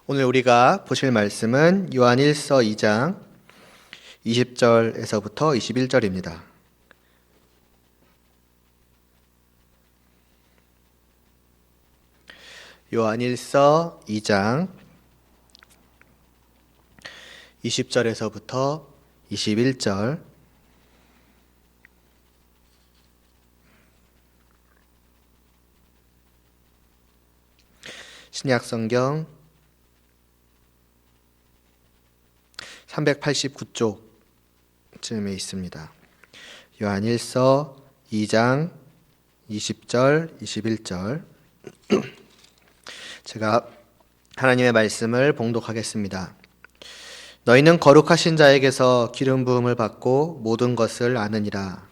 오늘 우리가 보실 말씀은 요한일서 2장 20절에서부터 21절입니다. 요한일서 2장 20절에서부터 21절. 신약성경 389쪽쯤에 있습니다. 요한일서 2장 20절, 21절. 제가 하나님의 말씀을 봉독하겠습니다. 너희는 거룩하신 자에게서 기름 부음을 받고 모든 것을 아느니라.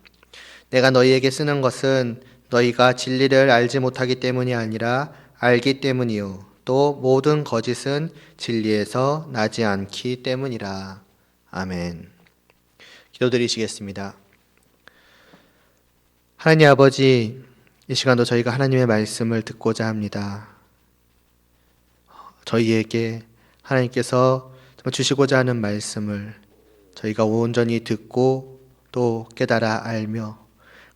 내가 너희에게 쓰는 것은 너희가 진리를 알지 못하기 때문이 아니라 알기 때문이요 또 모든 거짓은 진리에서 나지 않기 때문이라. 아멘. 기도드리시겠습니다. 하나님 아버지, 이 시간도 저희가 하나님의 말씀을 듣고자 합니다. 저희에게 하나님께서 주시고자 하는 말씀을 저희가 온전히 듣고 또 깨달아 알며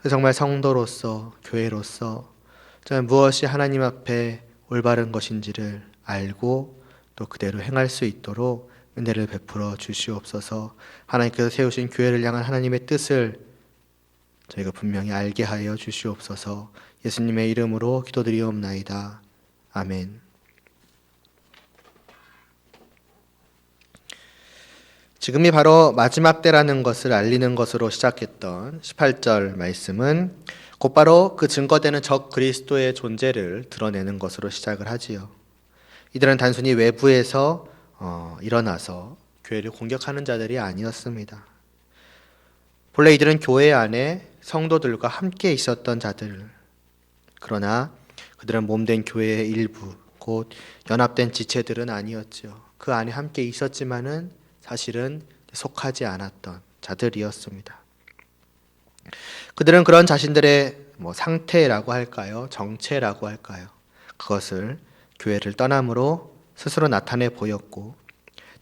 정말 성도로서 교회로서 무엇이 하나님 앞에 올바른 것인지를 알고 또 그대로 행할 수 있도록 은혜를 베풀어 주시옵소서. 하나님께서 세우신 교회를 향한 하나님의 뜻을 저희가 분명히 알게 하여 주시옵소서. 예수님의 이름으로 기도드리옵나이다. 아멘. 지금이 바로 마지막 때라는 것을 알리는 것으로 시작했던 18절 말씀은 곧바로 그 증거되는 적 그리스도의 존재를 드러내는 것으로 시작을 하지요. 이들은 단순히 외부에서 일어나서 교회를 공격하는 자들이 아니었습니다. 본래 이들은 교회 안에 성도들과 함께 있었던 자들. 그러나 그들은 몸된 교회의 일부, 곧 연합된 지체들은 아니었죠. 그 안에 함께 있었지만은 사실은 속하지 않았던 자들이었습니다. 그들은 그런 자신들의 상태라고 할까요? 정체라고 할까요? 그것을 교회를 떠남으로 스스로 나타내 보였고,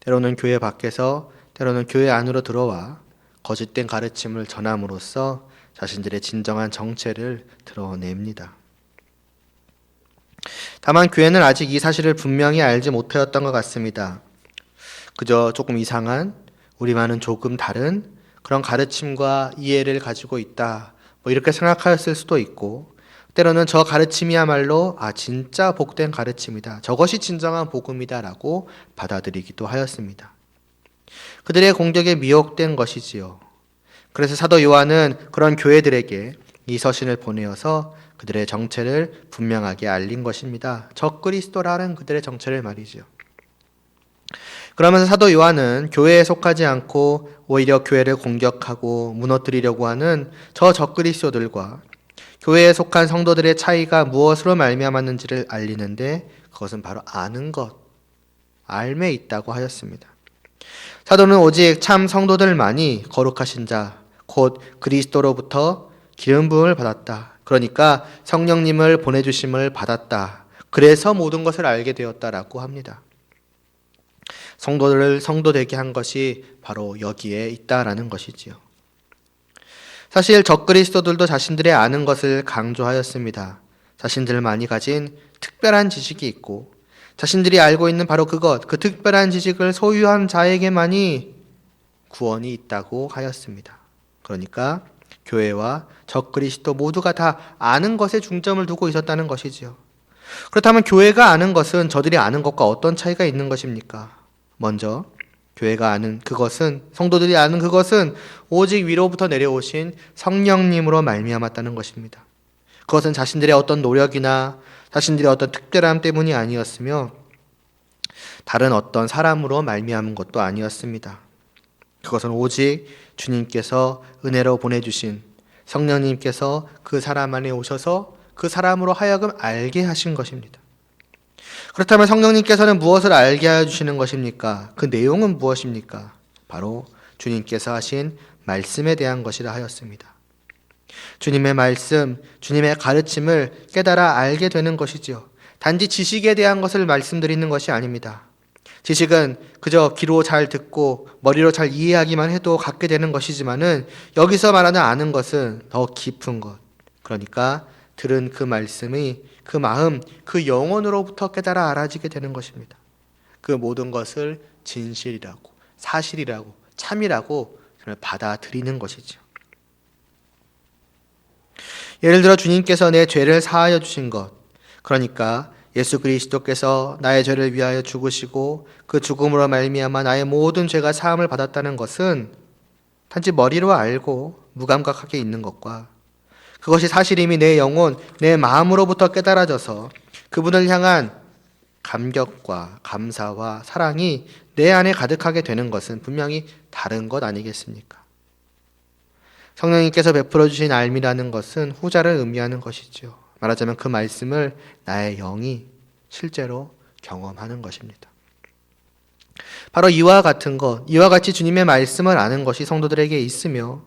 때로는 교회 밖에서 때로는 교회 안으로 들어와 거짓된 가르침을 전함으로써 자신들의 진정한 정체를 드러냅니다. 다만 교회는 아직 이 사실을 분명히 알지 못하였던 것 같습니다. 그저 조금 이상한, 우리와는 조금 다른 그런 가르침과 이해를 가지고 있다, 이렇게 생각하였을 수도 있고, 때로는 저 가르침이야말로 진짜 복된 가르침이다, 저것이 진정한 복음이다 라고 받아들이기도 하였습니다. 그들의 공격에 미혹된 것이지요. 그래서 사도 요한은 그런 교회들에게 이 서신을 보내어서 그들의 정체를 분명하게 알린 것입니다. 적 그리스도라는 그들의 정체를 말이지요. 그러면서 사도 요한은 교회에 속하지 않고 오히려 교회를 공격하고 무너뜨리려고 하는 저 적그리스도들과 교회에 속한 성도들의 차이가 무엇으로 말미암았는지를 알리는데, 그것은 바로 아는 것, 알매 있다고 하였습니다. 사도는 오직 참 성도들만이 거룩하신 자, 곧 그리스도로부터 기름 부음을 받았다. 그러니까 성령님을 보내주심을 받았다. 그래서 모든 것을 알게 되었다라고 합니다. 성도들을 성도되게 한 것이 바로 여기에 있다라는 것이지요. 사실 적그리스도들도 자신들의 아는 것을 강조하였습니다. 자신들만이 가진 특별한 지식이 있고 자신들이 알고 있는 바로 그것, 그 특별한 지식을 소유한 자에게만이 구원이 있다고 하였습니다. 그러니까 교회와 적그리스도 모두가 다 아는 것에 중점을 두고 있었다는 것이지요. 그렇다면 교회가 아는 것은 저들이 아는 것과 어떤 차이가 있는 것입니까? 먼저 교회가 아는 그것은, 성도들이 아는 그것은 오직 위로부터 내려오신 성령님으로 말미암았다는 것입니다. 그것은 자신들의 어떤 노력이나 자신들의 어떤 특별함 때문이 아니었으며 다른 어떤 사람으로 말미암은 것도 아니었습니다. 그것은 오직 주님께서 은혜로 보내주신 성령님께서 그 사람 안에 오셔서 그 사람으로 하여금 알게 하신 것입니다. 그렇다면 성령님께서는 무엇을 알게 하여 주시는 것입니까? 그 내용은 무엇입니까? 바로 주님께서 하신 말씀에 대한 것이라 하였습니다. 주님의 말씀, 주님의 가르침을 깨달아 알게 되는 것이지요. 단지 지식에 대한 것을 말씀드리는 것이 아닙니다. 지식은 그저 귀로 잘 듣고 머리로 잘 이해하기만 해도 갖게 되는 것이지만은 여기서 말하는 아는 것은 더 깊은 것. 그러니까 들은 그 말씀이 그 마음, 그 영혼으로부터 깨달아 알아지게 되는 것입니다. 그 모든 것을 진실이라고, 사실이라고, 참이라고 받아들이는 것이죠. 예를 들어 주님께서 내 죄를 사하여 주신 것, 그러니까 예수 그리스도께서 나의 죄를 위하여 죽으시고 그 죽음으로 말미암아 나의 모든 죄가 사함을 받았다는 것은 단지 머리로 알고 무감각하게 있는 것과 그것이 사실임이 내 영혼, 내 마음으로부터 깨달아져서 그분을 향한 감격과 감사와 사랑이 내 안에 가득하게 되는 것은 분명히 다른 것 아니겠습니까? 성령님께서 베풀어 주신 알미라는 것은 후자를 의미하는 것이죠. 말하자면 그 말씀을 나의 영이 실제로 경험하는 것입니다. 바로 이와 같은 것, 이와 같이 주님의 말씀을 아는 것이 성도들에게 있으며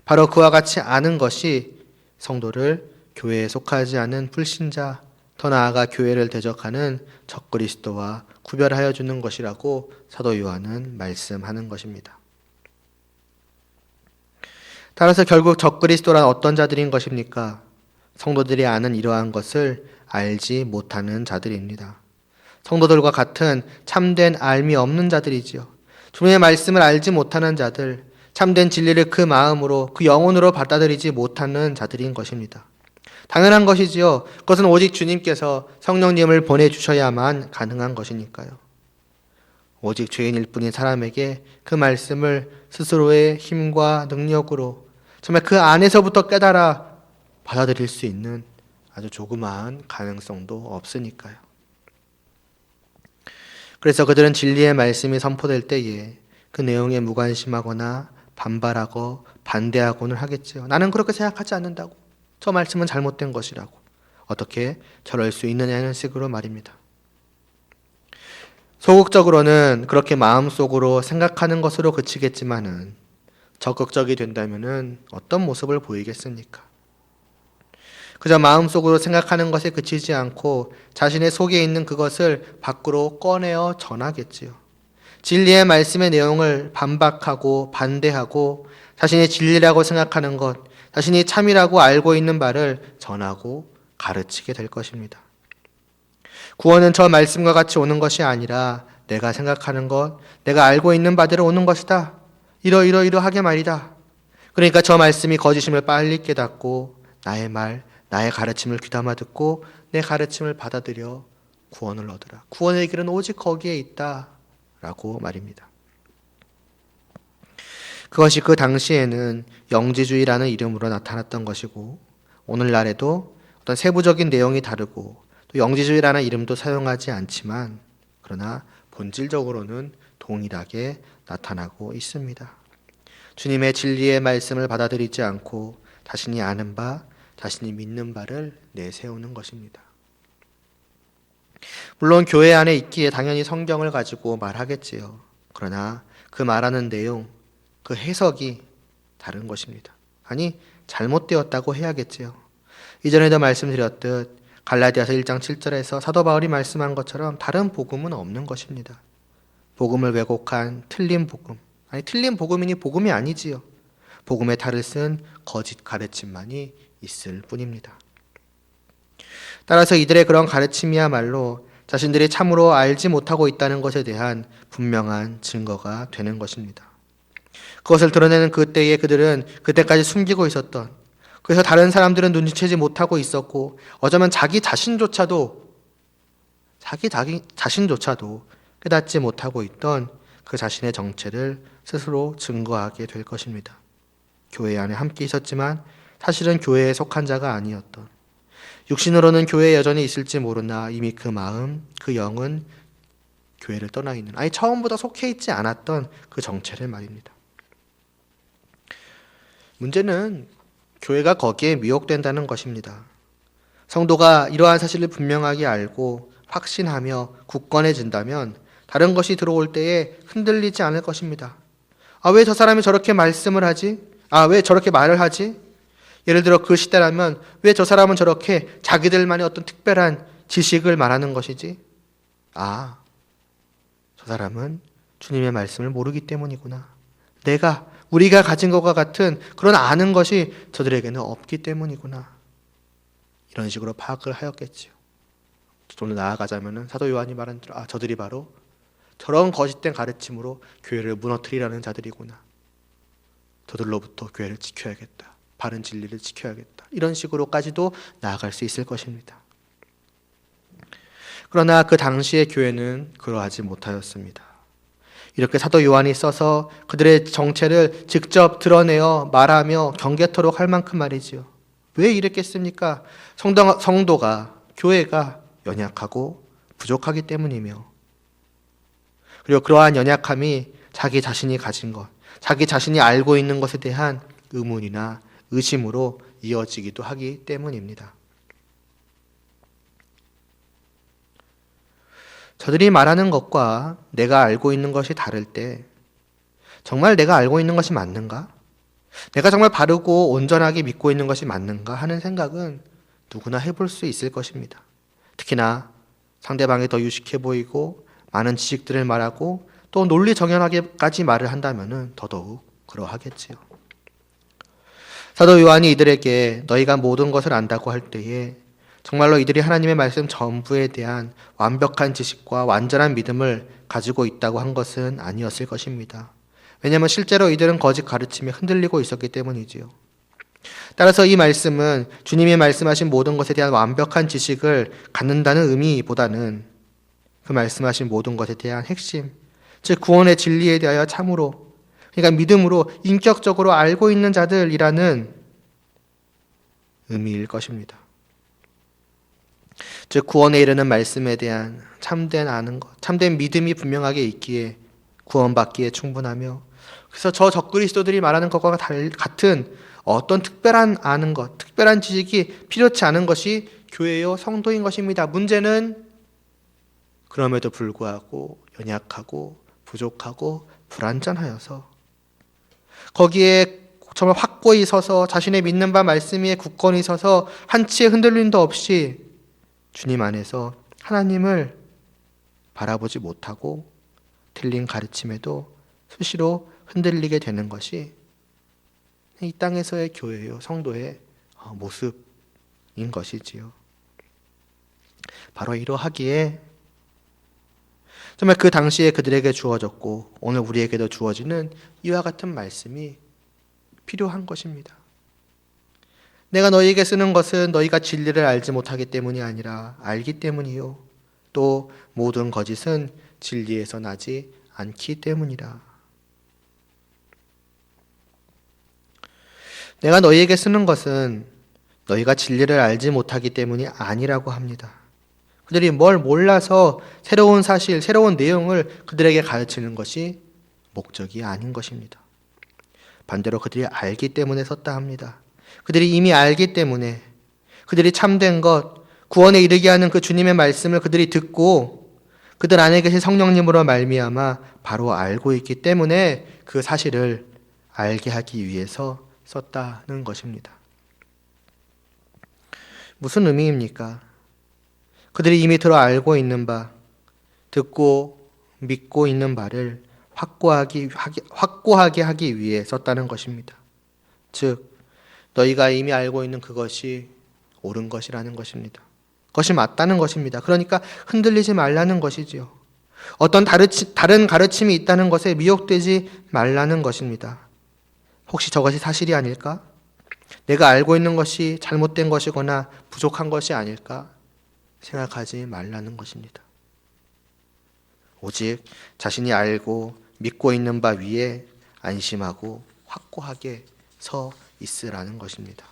바로 그와 같이 아는 것이 성도를 교회에 속하지 않은 불신자, 더 나아가 교회를 대적하는 적그리스도와 구별하여 주는 것이라고 사도 요한은 말씀하는 것입니다. 따라서 결국 적그리스도란 어떤 자들인 것입니까? 성도들이 아는 이러한 것을 알지 못하는 자들입니다. 성도들과 같은 참된 알미 없는 자들이지요. 주님의 말씀을 알지 못하는 자들, 참된 진리를 그 마음으로, 그 영혼으로 받아들이지 못하는 자들인 것입니다. 당연한 것이지요. 그것은 오직 주님께서 성령님을 보내주셔야만 가능한 것이니까요. 오직 죄인일 뿐인 사람에게 그 말씀을 스스로의 힘과 능력으로 정말 그 안에서부터 깨달아 받아들일 수 있는 아주 조그마한 가능성도 없으니까요. 그래서 그들은 진리의 말씀이 선포될 때에 그 내용에 무관심하거나 반발하고 반대하고는 하겠지요. 나는 그렇게 생각하지 않는다고. 저 말씀은 잘못된 것이라고. 어떻게 저럴 수 있느냐는 식으로 말입니다. 소극적으로는 그렇게 마음속으로 생각하는 것으로 그치겠지만은 적극적이 된다면은 어떤 모습을 보이겠습니까? 그저 마음속으로 생각하는 것에 그치지 않고 자신의 속에 있는 그것을 밖으로 꺼내어 전하겠지요. 진리의 말씀의 내용을 반박하고 반대하고 자신의 진리라고 생각하는 것, 자신이 참이라고 알고 있는 바를 전하고 가르치게 될 것입니다. 구원은 저 말씀과 같이 오는 것이 아니라 내가 생각하는 것, 내가 알고 있는 바대로 오는 것이다. 이러하게 말이다. 그러니까 저 말씀이 거짓임을 빨리 깨닫고 나의 말, 나의 가르침을 귀담아 듣고 내 가르침을 받아들여 구원을 얻으라. 구원의 길은 오직 거기에 있다. 라고 말입니다. 그것이 그 당시에는 영지주의라는 이름으로 나타났던 것이고 오늘날에도 어떤 세부적인 내용이 다르고 또 영지주의라는 이름도 사용하지 않지만 그러나 본질적으로는 동일하게 나타나고 있습니다. 주님의 진리의 말씀을 받아들이지 않고 자신이 아는 바, 자신이 믿는 바를 내세우는 것입니다. 물론 교회 안에 있기에 당연히 성경을 가지고 말하겠지요. 그러나 그 말하는 내용, 그 해석이 다른 것입니다. 아니, 잘못되었다고 해야겠지요. 이전에도 말씀드렸듯 갈라디아서 1장 7절에서 사도 바울이 말씀한 것처럼 다른 복음은 없는 것입니다. 복음을 왜곡한 틀린 복음, 아니 틀린 복음이니 복음이 아니지요. 복음의 탈을 쓴 거짓 가르침만이 있을 뿐입니다. 따라서 이들의 그런 가르침이야말로 자신들이 참으로 알지 못하고 있다는 것에 대한 분명한 증거가 되는 것입니다. 그것을 드러내는 그때에 그들은 그때까지 숨기고 있었던, 그래서 다른 사람들은 눈치채지 못하고 있었고 어쩌면 자기 자신조차도 깨닫지 못하고 있던 그 자신의 정체를 스스로 증거하게 될 것입니다. 교회 안에 함께 있었지만 사실은 교회에 속한 자가 아니었던, 육신으로는 교회에 여전히 있을지 모르나 이미 그 마음, 그 영은 교회를 떠나 있는, 아니 처음부터 속해 있지 않았던 그 정체를 말입니다. 문제는 교회가 거기에 미혹된다는 것입니다. 성도가 이러한 사실을 분명하게 알고 확신하며 굳건해진다면 다른 것이 들어올 때에 흔들리지 않을 것입니다. 왜 저 사람이 저렇게 말씀을 하지? 왜 저렇게 말을 하지? 예를 들어 그 시대라면 왜 저 사람은 저렇게 자기들만의 어떤 특별한 지식을 말하는 것이지? 저 저 사람은 주님의 말씀을 모르기 때문이구나. 우리가 가진 것과 같은 그런 아는 것이 저들에게는 없기 때문이구나. 이런 식으로 파악을 하였겠지요. 좀 더 나아가자면 사도 요한이 말한 대로 저들이 바로 저런 거짓된 가르침으로 교회를 무너뜨리라는 자들이구나. 저들로부터 교회를 지켜야겠다. 바른 진리를 지켜야겠다. 이런 식으로까지도 나아갈 수 있을 것입니다. 그러나 그 당시의 교회는 그러하지 못하였습니다. 이렇게 사도 요한이 써서 그들의 정체를 직접 드러내어 말하며 경계토록 할 만큼 말이지요. 왜 이랬겠습니까? 성도가, 교회가 연약하고 부족하기 때문이며, 그리고 그러한 연약함이 자기 자신이 가진 것, 자기 자신이 알고 있는 것에 대한 의문이나 의심으로 이어지기도 하기 때문입니다. 저들이 말하는 것과 내가 알고 있는 것이 다를 때 정말 내가 알고 있는 것이 맞는가? 내가 정말 바르고 온전하게 믿고 있는 것이 맞는가 하는 생각은 누구나 해볼 수 있을 것입니다. 특히나 상대방이 더 유식해 보이고 많은 지식들을 말하고 또 논리 정연하게까지 말을 한다면 더더욱 그러하겠지요. 사도 요한이 이들에게 너희가 모든 것을 안다고 할 때에 정말로 이들이 하나님의 말씀 전부에 대한 완벽한 지식과 완전한 믿음을 가지고 있다고 한 것은 아니었을 것입니다. 왜냐하면 실제로 이들은 거짓 가르침에 흔들리고 있었기 때문이지요. 따라서 이 말씀은 주님이 말씀하신 모든 것에 대한 완벽한 지식을 갖는다는 의미보다는 그 말씀하신 모든 것에 대한 핵심, 즉 구원의 진리에 대하여 참으로, 그러니까 믿음으로 인격적으로 알고 있는 자들이라는 의미일 것입니다. 즉 구원에 이르는 말씀에 대한 참된 아는 것, 참된 믿음이 분명하게 있기에 구원받기에 충분하며, 그래서 저 적그리스도들이 말하는 것과 같은 어떤 특별한 아는 것, 특별한 지식이 필요치 않은 것이 교회요 성도인 것입니다. 문제는 그럼에도 불구하고 연약하고 부족하고 불완전하여서 거기에 정말 확고히 서서 자신의 믿는 바 말씀 위에 굳건히 서서 한치의 흔들림도 없이 주님 안에서 하나님을 바라보지 못하고 틀린 가르침에도 수시로 흔들리게 되는 것이 이 땅에서의 교회요 성도의 모습인 것이지요. 바로 이러하기에 정말 그 당시에 그들에게 주어졌고 오늘 우리에게도 주어지는 이와 같은 말씀이 필요한 것입니다. 내가 너희에게 쓰는 것은 너희가 진리를 알지 못하기 때문이 아니라 알기 때문이요. 또 모든 거짓은 진리에서 나지 않기 때문이라. 내가 너희에게 쓰는 것은 너희가 진리를 알지 못하기 때문이 아니라고 합니다. 그들이 뭘 몰라서 새로운 사실, 새로운 내용을 그들에게 가르치는 것이 목적이 아닌 것입니다. 반대로 그들이 알기 때문에 썼다 합니다. 그들이 이미 알기 때문에, 그들이 참된 것, 구원에 이르게 하는 그 주님의 말씀을 그들이 듣고 그들 안에 계신 성령님으로 말미암아 바로 알고 있기 때문에 그 사실을 알게 하기 위해서 썼다는 것입니다. 무슨 의미입니까? 그들이 이미 들어 알고 있는 바, 듣고 믿고 있는 바를 확고하게 하기 위해 썼다는 것입니다. 즉 너희가 이미 알고 있는 그것이 옳은 것이라는 것입니다. 그것이 맞다는 것입니다. 그러니까 흔들리지 말라는 것이지요. 어떤 다른 가르침이 있다는 것에 미혹되지 말라는 것입니다. 혹시 저것이 사실이 아닐까? 내가 알고 있는 것이 잘못된 것이거나 부족한 것이 아닐까? 생각하지 말라는 것입니다. 오직 자신이 알고 믿고 있는 바 위에 안심하고 확고하게 서 있으라는 것입니다.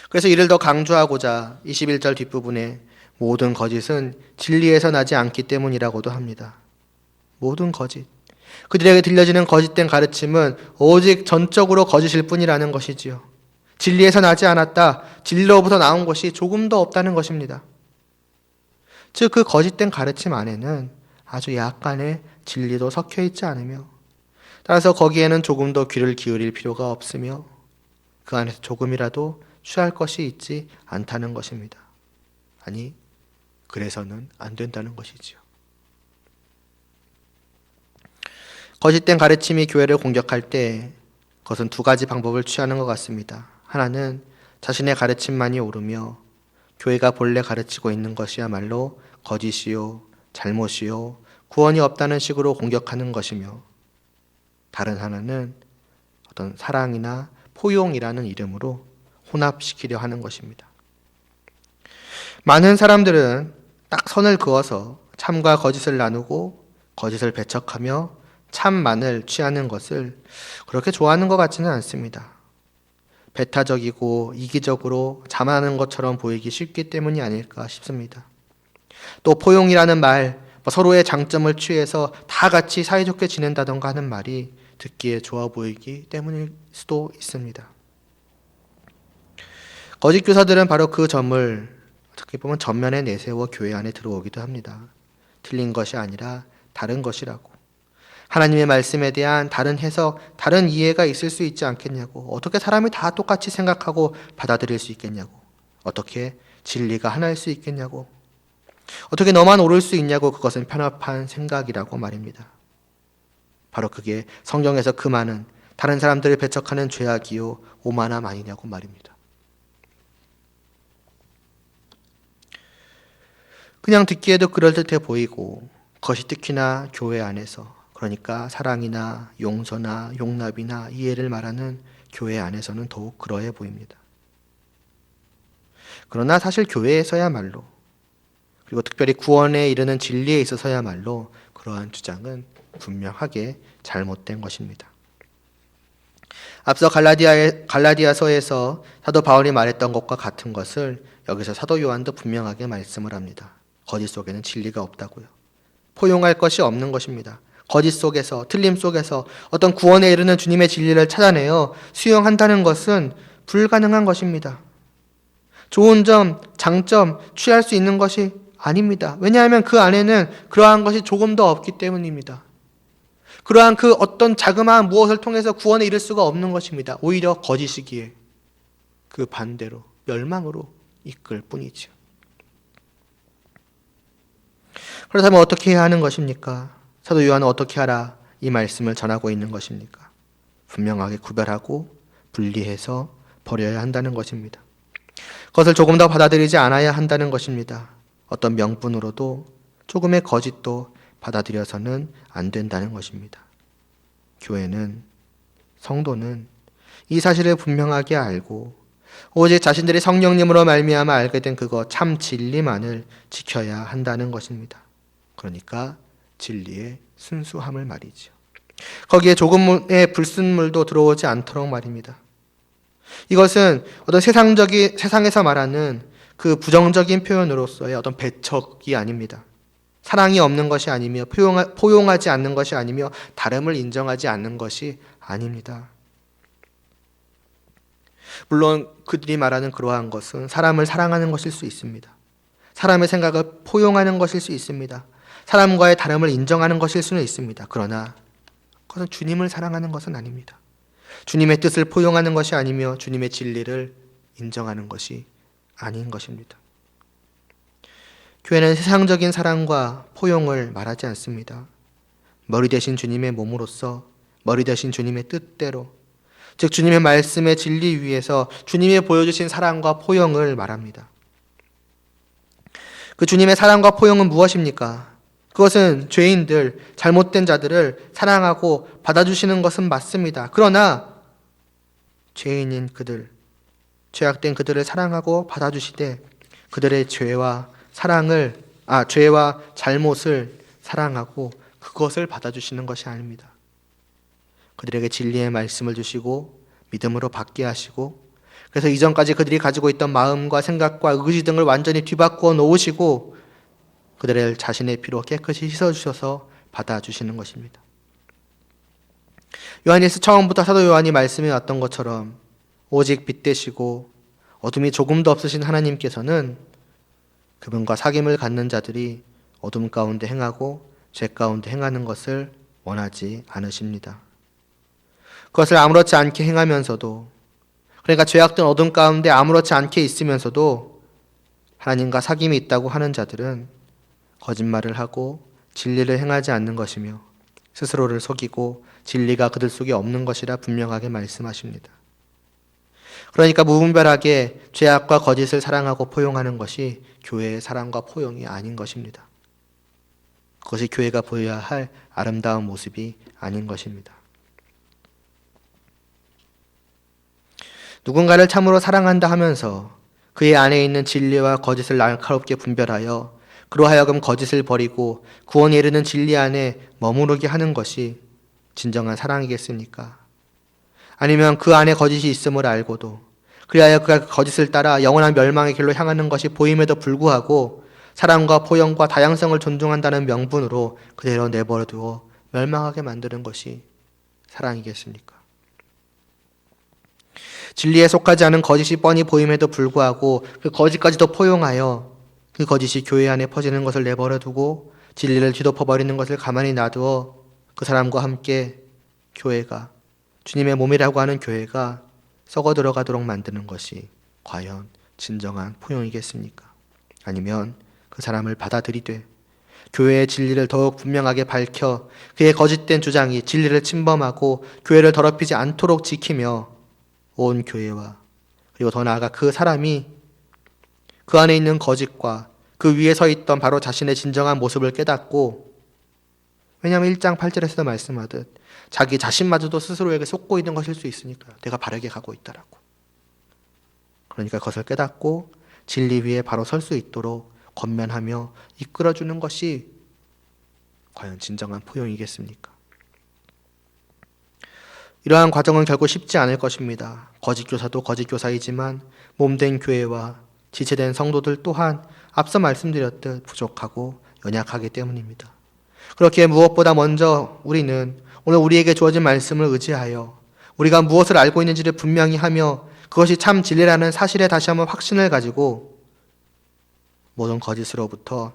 그래서 이를 더 강조하고자 21절 뒷부분에 모든 거짓은 진리에서 나지 않기 때문이라고도 합니다. 모든 거짓. 그들에게 들려지는 거짓된 가르침은 오직 전적으로 거짓일 뿐이라는 것이지요. 진리에서 나지 않았다. 진리로부터 나온 것이 조금도 없다는 것입니다. 즉 그 거짓된 가르침 안에는 아주 약간의 진리도 섞여 있지 않으며 따라서 거기에는 조금도 귀를 기울일 필요가 없으며 그 안에서 조금이라도 취할 것이 있지 않다는 것입니다. 아니, 그래서는 안 된다는 것이지요. 거짓된 가르침이 교회를 공격할 때 그것은 두 가지 방법을 취하는 것 같습니다. 하나는 자신의 가르침만이 옳으며 교회가 본래 가르치고 있는 것이야말로 거짓이요, 잘못이요, 구원이 없다는 식으로 공격하는 것이며, 다른 하나는 어떤 사랑이나 포용이라는 이름으로 혼합시키려 하는 것입니다. 많은 사람들은 딱 선을 그어서 참과 거짓을 나누고 거짓을 배척하며 참만을 취하는 것을 그렇게 좋아하는 것 같지는 않습니다. 배타적이고 이기적으로 자만하는 것처럼 보이기 쉽기 때문이 아닐까 싶습니다. 또 포용이라는 말, 서로의 장점을 취해서 다 같이 사이좋게 지낸다던가 하는 말이 듣기에 좋아 보이기 때문일 수도 있습니다. 거짓 교사들은 바로 그 점을 어떻게 보면 전면에 내세워 교회 안에 들어오기도 합니다. 틀린 것이 아니라 다른 것이라고. 하나님의 말씀에 대한 다른 해석, 다른 이해가 있을 수 있지 않겠냐고. 어떻게 사람이 다 똑같이 생각하고 받아들일 수 있겠냐고. 어떻게 진리가 하나일 수 있겠냐고. 어떻게 너만 옳을 수 있냐고. 그것은 편협한 생각이라고 말입니다. 바로 그게 성경에서 그 많은 다른 사람들을 배척하는 죄악이요 오만함 아니냐고 말입니다. 그냥 듣기에도 그럴듯해 보이고 그것이 특히나 교회 안에서, 그러니까 사랑이나 용서나 용납이나 이해를 말하는 교회 안에서는 더욱 그러해 보입니다. 그러나 사실 교회에서야말로, 그리고 특별히 구원에 이르는 진리에 있어서야말로 그러한 주장은 분명하게 잘못된 것입니다. 앞서 갈라디아서에서 사도 바울이 말했던 것과 같은 것을 여기서 사도 요한도 분명하게 말씀을 합니다. 거짓 속에는 진리가 없다고요. 포용할 것이 없는 것입니다. 거짓 속에서, 틀림 속에서 어떤 구원에 이르는 주님의 진리를 찾아내어 수용한다는 것은 불가능한 것입니다. 좋은 점, 장점 취할 수 있는 것이 아닙니다. 왜냐하면 그 안에는 그러한 것이 조금 더 없기 때문입니다. 그러한 그 어떤 자그마한 무엇을 통해서 구원에 이를 수가 없는 것입니다. 오히려 거짓이기에 그 반대로 멸망으로 이끌 뿐이죠. 그렇다면 어떻게 해야 하는 것입니까? 사도 요한은 어떻게 하라 이 말씀을 전하고 있는 것입니까? 분명하게 구별하고 분리해서 버려야 한다는 것입니다. 그것을 조금 더 받아들이지 않아야 한다는 것입니다. 어떤 명분으로도 조금의 거짓도 받아들여서는 안 된다는 것입니다. 교회는, 성도는 이 사실을 분명하게 알고 오직 자신들이 성령님으로 말미암아 알게 된 그거 참 진리만을 지켜야 한다는 것입니다. 그러니까 진리의 순수함을 말이죠. 거기에 조금의 불순물도 들어오지 않도록 말입니다. 이것은 어떤 세상에서 말하는 그 부정적인 표현으로서의 어떤 배척이 아닙니다. 사랑이 없는 것이 아니며 포용하지 않는 것이 아니며 다름을 인정하지 않는 것이 아닙니다. 물론 그들이 말하는 그러한 것은 사람을 사랑하는 것일 수 있습니다. 사람의 생각을 포용하는 것일 수 있습니다. 사람과의 다름을 인정하는 것일 수는 있습니다. 그러나 그것은 주님을 사랑하는 것은 아닙니다. 주님의 뜻을 포용하는 것이 아니며 주님의 진리를 인정하는 것이 아닌 것입니다. 교회는 세상적인 사랑과 포용을 말하지 않습니다. 머리 대신 주님의 몸으로서 머리 대신 주님의 뜻대로, 즉 주님의 말씀의 진리 위에서 주님이 보여주신 사랑과 포용을 말합니다. 그 주님의 사랑과 포용은 무엇입니까? 그것은 죄인들, 잘못된 자들을 사랑하고 받아주시는 것은 맞습니다. 그러나 죄인인 그들, 죄악된 그들을 사랑하고 받아주시되 그들의 죄와 잘못을 사랑하고 그것을 받아주시는 것이 아닙니다. 그들에게 진리의 말씀을 주시고 믿음으로 받게 하시고, 그래서 이전까지 그들이 가지고 있던 마음과 생각과 의지 등을 완전히 뒤바꾸어 놓으시고 그들을 자신의 피로 깨끗이 씻어주셔서 받아주시는 것입니다. 요한일서 처음부터 사도 요한이 말씀해 왔던 것처럼 오직 빛 되시고 어둠이 조금도 없으신 하나님께서는 그분과 사귐을 갖는 자들이 어둠 가운데 행하고 죄 가운데 행하는 것을 원하지 않으십니다. 그것을 아무렇지 않게 행하면서도, 그러니까 죄악된 어둠 가운데 아무렇지 않게 있으면서도 하나님과 사귐이 있다고 하는 자들은 거짓말을 하고 진리를 행하지 않는 것이며 스스로를 속이고 진리가 그들 속에 없는 것이라 분명하게 말씀하십니다. 그러니까 무분별하게 죄악과 거짓을 사랑하고 포용하는 것이 교회의 사랑과 포용이 아닌 것입니다. 그것이 교회가 보여야 할 아름다운 모습이 아닌 것입니다. 누군가를 참으로 사랑한다 하면서 그의 안에 있는 진리와 거짓을 날카롭게 분별하여 그로 하여금 거짓을 버리고 구원에 이르는 진리 안에 머무르게 하는 것이 진정한 사랑이겠습니까? 아니면 그 안에 거짓이 있음을 알고도 그리하여 그가 거짓을 따라 영원한 멸망의 길로 향하는 것이 보임에도 불구하고 사랑과 포용과 다양성을 존중한다는 명분으로 그대로 내버려두어 멸망하게 만드는 것이 사랑이겠습니까? 진리에 속하지 않은 거짓이 뻔히 보임에도 불구하고 그 거짓까지도 포용하여 그 거짓이 교회 안에 퍼지는 것을 내버려두고 진리를 뒤덮어버리는 것을 가만히 놔두어 그 사람과 함께 교회가, 주님의 몸이라고 하는 교회가 썩어 들어가도록 만드는 것이 과연 진정한 포용이겠습니까? 아니면 그 사람을 받아들이되 교회의 진리를 더욱 분명하게 밝혀 그의 거짓된 주장이 진리를 침범하고 교회를 더럽히지 않도록 지키며 온 교회와 그리고 더 나아가 그 사람이 그 안에 있는 거짓과 그 위에 서 있던 바로 자신의 진정한 모습을 깨닫고, 왜냐하면 1장 8절에서도 말씀하듯 자기 자신마저도 스스로에게 속고 있는 것일 수 있으니까 내가 바르게 가고 있다라고. 그러니까 그것을 깨닫고 진리 위에 바로 설 수 있도록 권면하며 이끌어주는 것이 과연 진정한 포용이겠습니까? 이러한 과정은 결코 쉽지 않을 것입니다. 거짓 교사도 거짓 교사이지만 몸된 교회와 지체된 성도들 또한 앞서 말씀드렸듯 부족하고 연약하기 때문입니다. 그렇기에 무엇보다 먼저 우리는 오늘 우리에게 주어진 말씀을 의지하여 우리가 무엇을 알고 있는지를 분명히 하며 그것이 참 진리라는 사실에 다시 한번 확신을 가지고 모든 거짓으로부터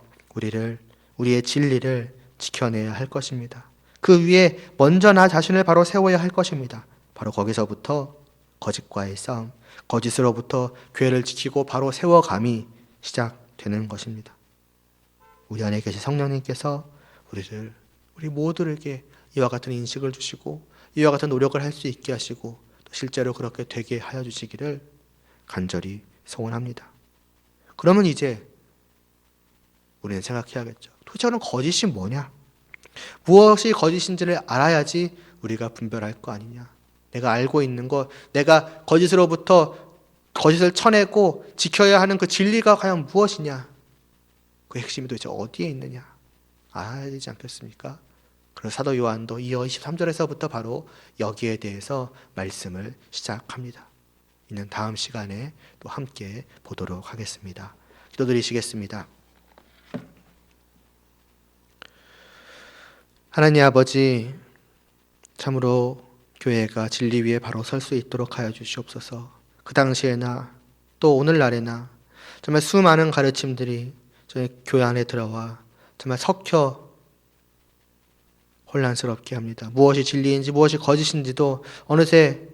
우리의 진리를 지켜내야 할 것입니다. 그 위에 먼저 나 자신을 바로 세워야 할 것입니다. 바로 거기서부터 거짓과의 싸움, 거짓으로부터 교회를 지키고 바로 세워감이 시작되는 것입니다. 우리 안에 계신 성령님께서 우리 모두에게 이와 같은 인식을 주시고 이와 같은 노력을 할 수 있게 하시고 또 실제로 그렇게 되게 하여 주시기를 간절히 소원합니다. 그러면 이제 우리는 생각해야겠죠. 도대체 저는 거짓이 뭐냐? 무엇이 거짓인지를 알아야지 우리가 분별할 거 아니냐. 내가 알고 있는 것, 내가 거짓으로부터 거짓을 쳐내고 지켜야 하는 그 진리가 과연 무엇이냐. 그 핵심이 도대체 어디에 있느냐. 알아야 되지 않겠습니까? 그래서 사도 요한도 이어 23절에서부터 바로 여기에 대해서 말씀을 시작합니다. 이는 다음 시간에 또 함께 보도록 하겠습니다. 기도드리시겠습니다. 하나님 아버지, 참으로 교회가 진리 위에 바로 설 수 있도록 하여 주시옵소서. 그 당시에나 또 오늘날에나 정말 수많은 가르침들이 저희 교회 안에 들어와 정말 섞여 혼란스럽게 합니다. 무엇이 진리인지 무엇이 거짓인지도 어느새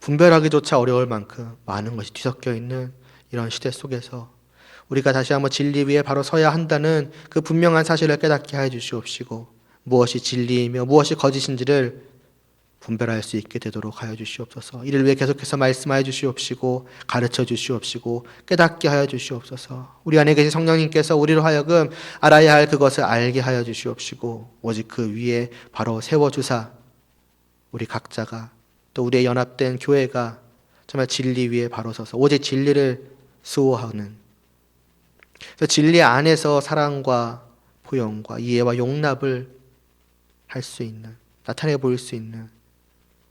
분별하기조차 어려울 만큼 많은 것이 뒤섞여 있는 이런 시대 속에서 우리가 다시 한번 진리 위에 바로 서야 한다는 그 분명한 사실을 깨닫게 하여 주시옵시고 무엇이 진리이며 무엇이 거짓인지를 분별할 수 있게 되도록 하여 주시옵소서. 이를 위해 계속해서 말씀하여 주시옵시고 가르쳐 주시옵시고 깨닫게 하여 주시옵소서. 우리 안에 계신 성령님께서 우리로 하여금 알아야 할 그것을 알게 하여 주시옵시고 오직 그 위에 바로 세워주사 우리 각자가 또 우리의 연합된 교회가 정말 진리 위에 바로 서서 오직 진리를 수호하는, 그래서 진리 안에서 사랑과 포용과 이해와 용납을 할 수 있는, 나타내 보일 수 있는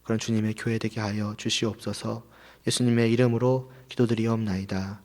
그런 주님의 교회 되게 하여 주시옵소서. 예수님의 이름으로 기도드리옵나이다.